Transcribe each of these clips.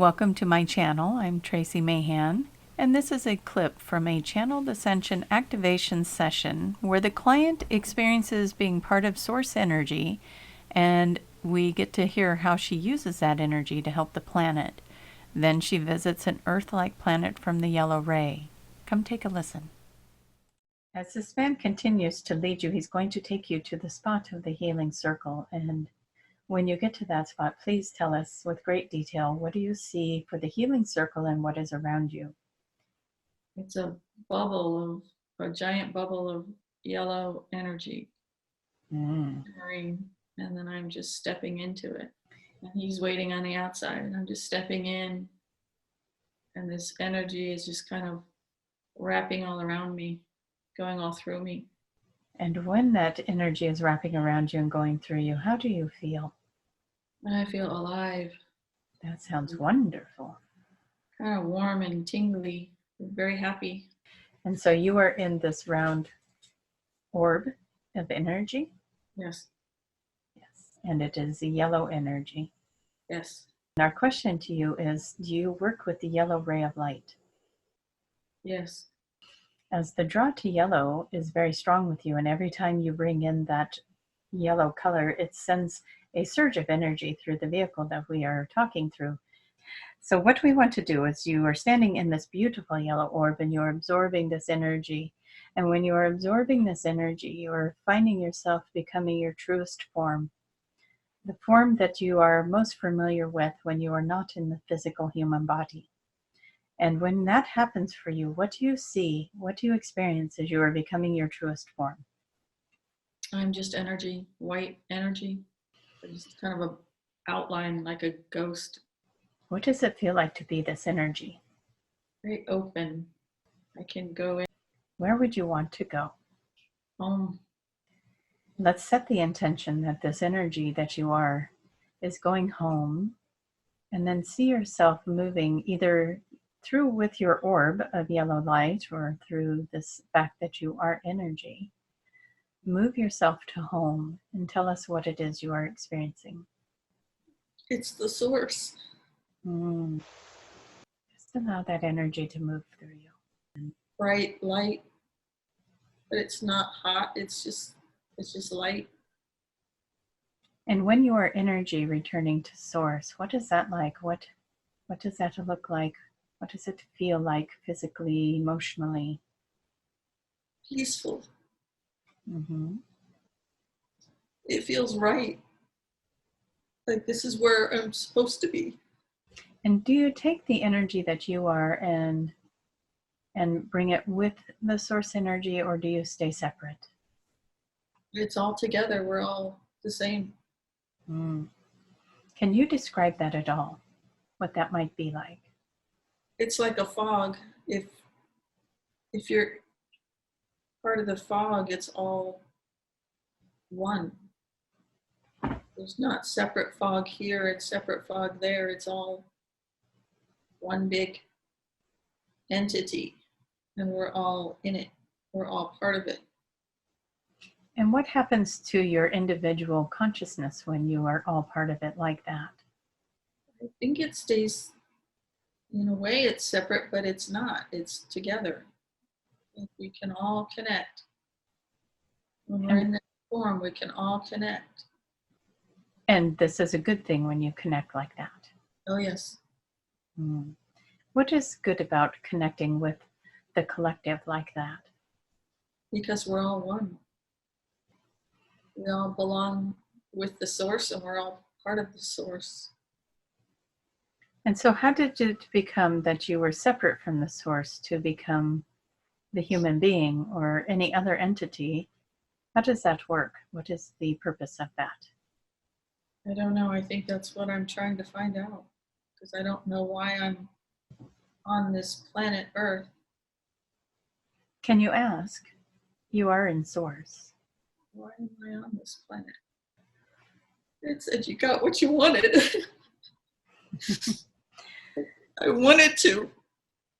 Welcome to my channel. I'm Tracie Mahan, and this is a clip from a Channeled Ascension activation session where the client experiences being part of source energy, and we get to hear how she uses that energy to help the planet. Then she visits an Earth-like planet from the yellow ray. Come take a listen. As this man continues to lead you, he's going to take you to the spot of the healing circle, and when you get to that spot, please tell us with great detail, what do you see for the healing circle and what is around you? It's a giant bubble of yellow energy. And then I'm just stepping into it. And he's waiting on the outside, and I'm just stepping in. And this energy is just kind of wrapping all around me, going all through me. And when that energy is wrapping around you and going through you, how do you feel? I feel alive. That sounds wonderful. Kind of warm and tingly, very happy. And so you are in this round orb of energy? Yes. Yes. And it is the yellow energy. Yes. And our question to you is, do you work with the yellow ray of light? Yes. As the draw to yellow is very strong with you, and every time you bring in that yellow color, it sends a surge of energy through the vehicle that we are talking through. So what we want to do is, you are standing in this beautiful yellow orb and you're absorbing this energy. And when you are absorbing this energy, you are finding yourself becoming your truest form. The form that you are most familiar with when you are not in the physical human body. And when that happens for you, what do you see? What do you experience as you are becoming your truest form? I'm just energy, white energy. Just kind of an outline like a ghost. What does it feel like to be this energy? Very open. I can go in. Where would you want to go? Home. Let's set the intention that this energy that you are is going home, and then see yourself moving either through with your orb of yellow light or through this fact that you are energy. Move yourself to home and tell us what it is you are experiencing. It's the source. Just allow that energy to move through you. Bright light, but it's not hot. It's just light. And when you are energy returning to source, what is that like? What does that look like? What does it feel like physically, emotionally? Peaceful. Mm-hmm. It feels right. Like this is where I'm supposed to be. And do you take the energy that you are and bring it with the source energy, or do you stay separate? It's all together. We're all the same. Can you describe that at all? What that might be like? It's like a fog. If you're part of the fog, it's all one. There's not separate fog here and separate fog there. It's all one big entity, and we're all in it. We're all part of it. And what happens to your individual consciousness when you are all part of it like that? I think it stays, in a way it's separate, but it's not. It's together. We can all connect. When we're in that form, we can all connect. And this is a good thing when you connect like that. Oh, yes. What is good about connecting with the collective like that? Because we're all one. We all belong with the source, and we're all part of the source. And so how did it become that you were separate from the source to become the human being or any other entity? How does that work? What is the purpose of that? I don't know. I think that's what I'm trying to find out, because I don't know why I'm on this planet Earth. Can you ask? You are in source. Why am I on this planet? It said you got what you wanted. I wanted to.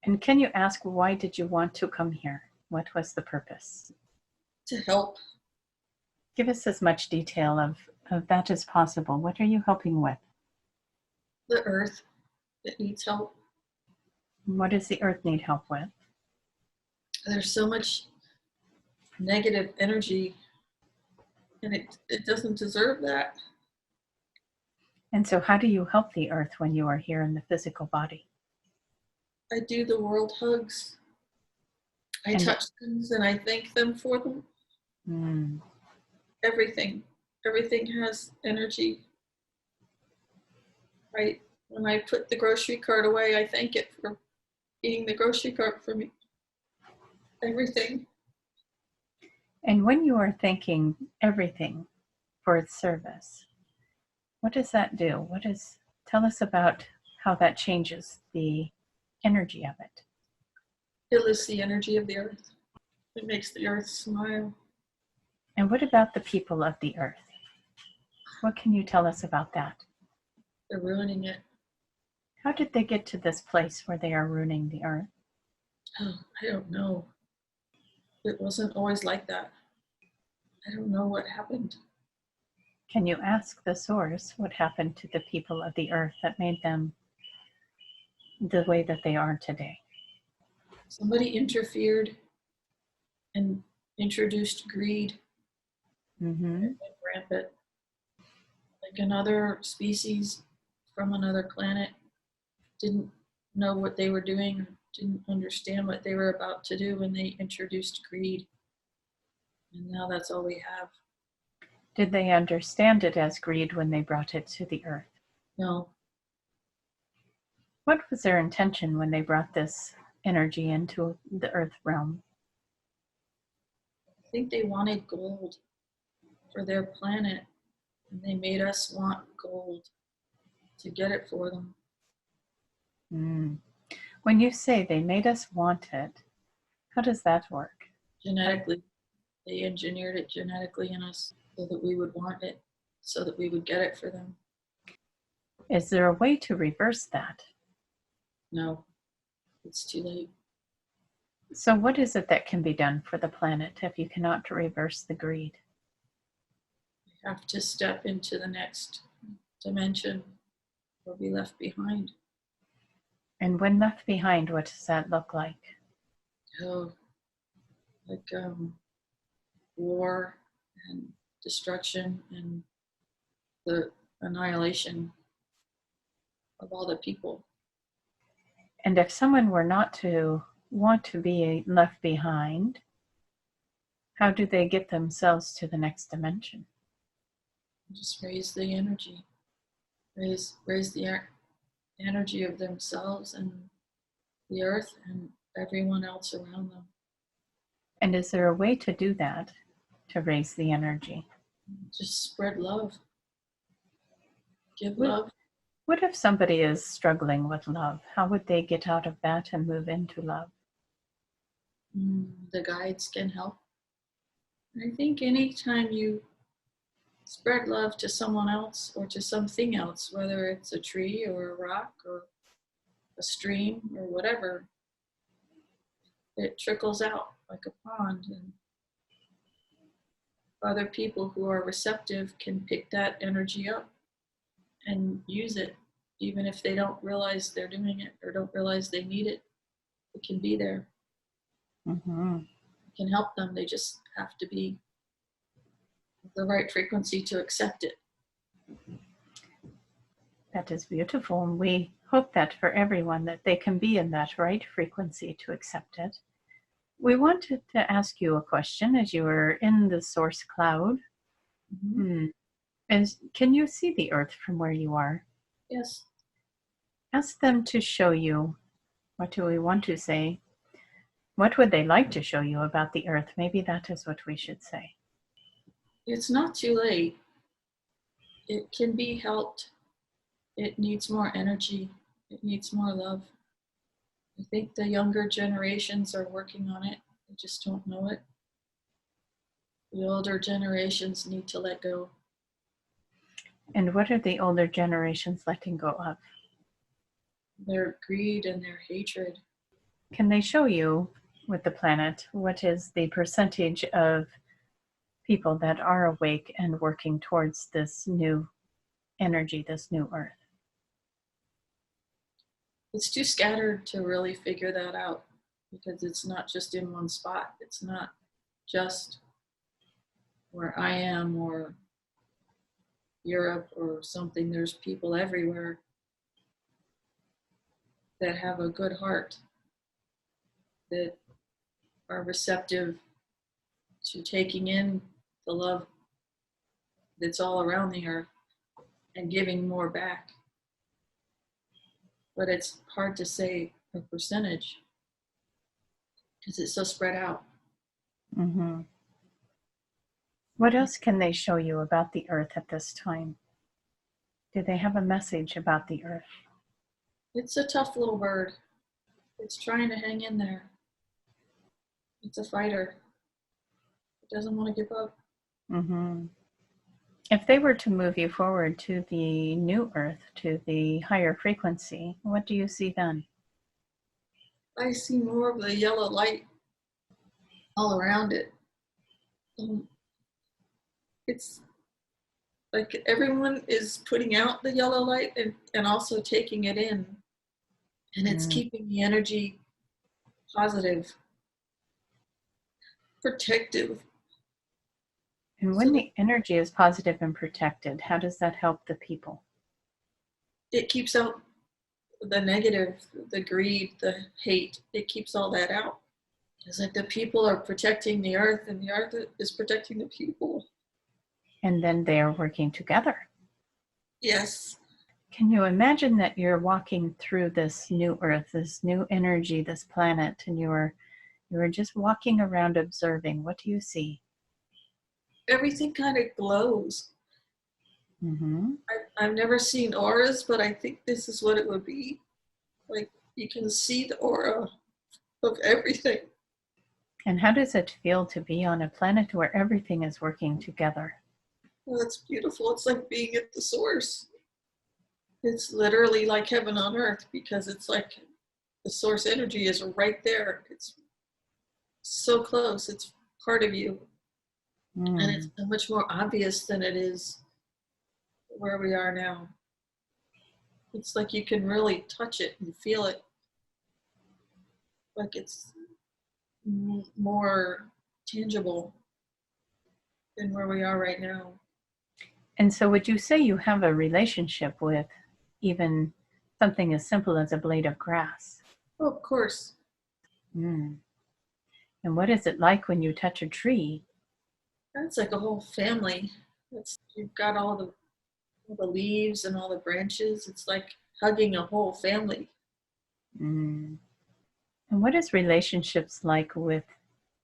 And can you ask, why did you want to come here? What was the purpose? To help. Give us as much detail of that as possible. What are you helping with? The earth. that needs help. What does the earth need help with? There's so much negative energy, and it doesn't deserve that. And so how do you help the earth when you are here in the physical body? I do the world hugs. I And touch things and I thank them for them. Everything. Everything has energy. Right? When I put the grocery cart away, I thank it for being the grocery cart for me. Everything. And when you are thanking everything for its service, what does that do? Tell us about how that changes the energy of it. It lifts the energy of the earth. It makes the earth smile. And what about the people of the earth? What can you tell us about that? They're ruining it. How did they get to this place where they are ruining the earth? Oh, I don't know. It wasn't always like that. I don't know what happened. Can you ask the source what happened to the people of the earth that made them the way that they are today? Somebody interfered and introduced greed. Mm-hmm. It went rampant. Like another species from another planet didn't know what they were doing, didn't understand what they were about to do when they introduced greed. And now that's all we have. Did they understand it as greed when they brought it to the earth? No. What was their intention when they brought this energy into the earth realm? I think they wanted gold for their planet, and they made us want gold to get it for them. When you say they made us want it, how does that work? Genetically, they engineered it genetically in us so that we would want it, so that we would get it for them. Is there a way to reverse that? No, it's too late. So what is it that can be done for the planet if you cannot reverse the greed? We have to step into the next dimension or be left behind. And when left behind, what does that look like? Oh, like war and destruction and the annihilation of all the people. And if someone were not to want to be left behind, how do they get themselves to the next dimension? Just raise the energy, raise the energy of themselves and the earth and everyone else around them. And is there a way to do that, to raise the energy? Just spread love. Give love. What if somebody is struggling with love? How would they get out of that and move into love? The guides can help. I think anytime you spread love to someone else or to something else, whether it's a tree or a rock or a stream or whatever, it trickles out like a pond, and other people who are receptive can pick that energy up and use it, even if they don't realize they're doing it or don't realize they need it. It can be there. Mm-hmm. It can help them. They just have to be the right frequency to accept it. That is beautiful. And we hope that for everyone, that they can be in that right frequency to accept it. We wanted to ask you a question as you were in the source cloud. Mm-hmm. Can you see the earth from where you are? Yes. Ask them to show you. What do we want to say? What would they like to show you about the earth? Maybe that is what we should say. It's not too late. It can be helped. It needs more energy. It needs more love. I think the younger generations are working on it. They just don't know it. The older generations need to let go. And what are the older generations letting go of? Their greed and their hatred. Can they show you with the planet what is the percentage of people that are awake and working towards this new energy, this new earth? It's too scattered to really figure that out because it's not just in one spot. It's not just where I am or Europe or something. There's people everywhere that have a good heart, that are receptive to taking in the love that's all around the earth and giving more back. But it's hard to say a percentage because it's so spread out. Mm-hmm. What else can they show you about the earth at this time? Do they have a message about the earth? It's a tough little bird. It's trying to hang in there. It's a fighter. It doesn't want to give up. Mm-hmm. If they were to move you forward to the new earth, to the higher frequency, what do you see then? I see more of the yellow light all around it. It's like everyone is putting out the yellow light and also taking it in. And it's keeping the energy positive, protective. And when So the energy is positive and protected, how does that help the people? it keeps out the negative, the greed, the hate. It keeps all that out. It's like the people are protecting the earth and the earth is protecting the people. And then they are working together. Yes. Can you imagine that you're walking through this new earth, this new energy, this planet, and you're just walking around observing? What do you see? Everything kind of glows. Mm-hmm. I've never seen auras, but I think this is what it would be. Like you can see the aura of everything. And how does it feel to be on a planet where everything is working together? Well, it's beautiful. It's like being at the source. It's literally like heaven on earth because it's like the source energy is right there. It's so close. It's part of you. And it's so much more obvious than it is where we are now. It's like you can really touch it and feel it. Like it's more tangible than where we are right now. And so would you say you have a relationship with even something as simple as a blade of grass? Oh, of course. Mm. And what is it like when you touch a tree? That's like a whole family. You've got all the leaves and all the branches. It's like hugging a whole family. Mm. And what is relationships like with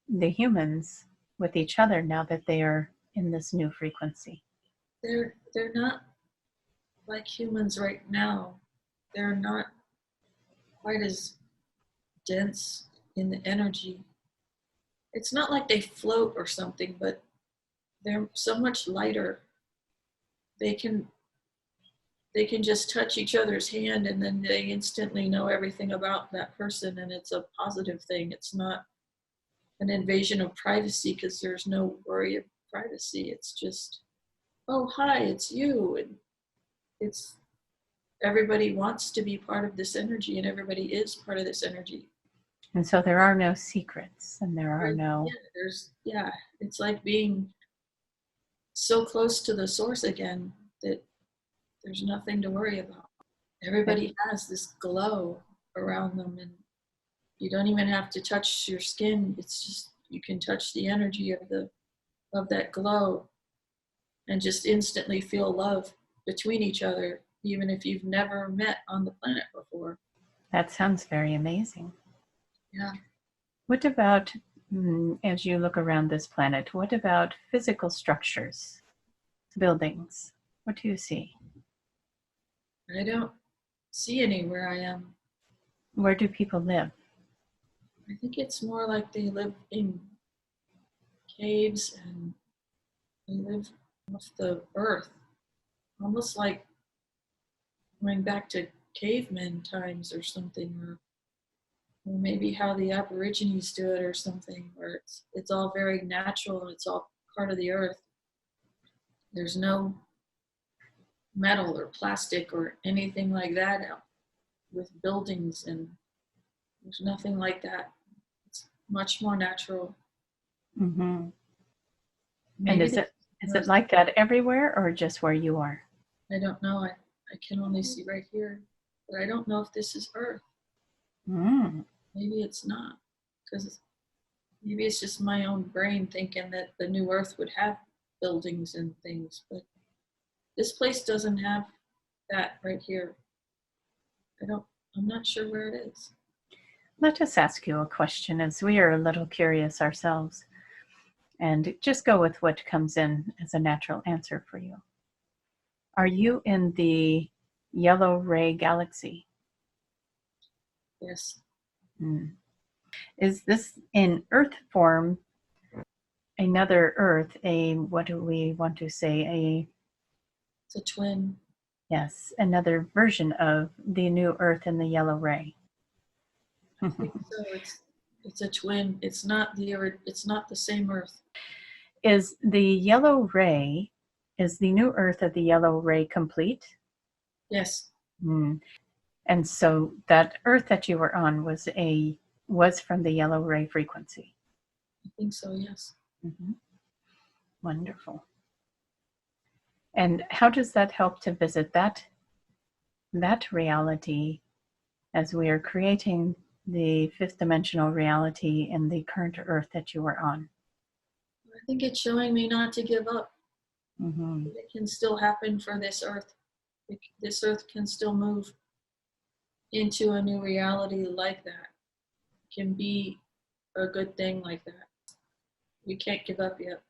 the humans, with each other now that they are in this new frequency? They're not like humans right now. They're not quite as dense in the energy. It's not like they float or something, but they're so much lighter. They can they can just touch each other's hand and then they instantly know everything about that person and it's a positive thing. It's not an invasion of privacy because there's no worry of privacy. It's just, oh hi, it's you. And it's everybody wants to be part of this energy and everybody is part of this energy. And so there are no secrets and there are no... It's like being so close to the source again that there's nothing to worry about. Everybody has this glow around them and you don't even have to touch your skin. It's just you can touch the energy of that glow and just instantly feel love between each other, even if you've never met on the planet before. That sounds very amazing. Yeah. What about, as you look around this planet, what about physical structures, buildings? What do you see? I don't see any where I am. Where do people live? I think it's more like they live in caves and they live off the earth, almost like going back to caveman times or something, or maybe how the Aborigines do it or something, where it's all very natural and it's all part of the earth. There's no metal or plastic or anything like that out. with buildings, and there's nothing like that. It's much more natural. Mm-hmm. And Maybe is it like that everywhere or just where you are? I don't know. I can only see right here, but I don't know if this is Earth. Mm. Maybe it's not, because maybe it's just my own brain thinking that the new Earth would have buildings and things, but this place doesn't have that right here. I'm not sure where it is. Let us ask you a question, as we are a little curious ourselves, and just go with what comes in as a natural answer for you. Are you in the yellow ray galaxy? Yes. Mm. Is this in Earth form another Earth, what do we want to say, It's a twin. yes, another version of the new Earth in the yellow ray? I think so. It's a twin. It's not the same Earth. Is the yellow ray, is the new Earth of the yellow ray complete? Yes. Mm. And so that Earth that you were on was from the yellow ray frequency. I think so, yes. Mm-hmm. Wonderful. And how does that help to visit that reality as we are creating the fifth dimensional reality in the current Earth that you are on? I think it's showing me not to give up. Mm-hmm. It can still happen for this Earth. This Earth can still move into a new reality like that. It can be a good thing like that. We can't give up yet.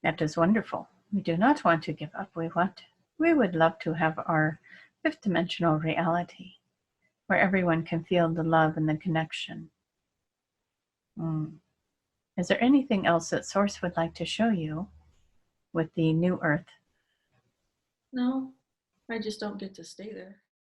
That is wonderful. We do not want to give up. We would love to have our fifth dimensional reality where everyone can feel the love and the connection. Mm. Is there anything else that Source would like to show you with the new Earth? No, I just don't get to stay there.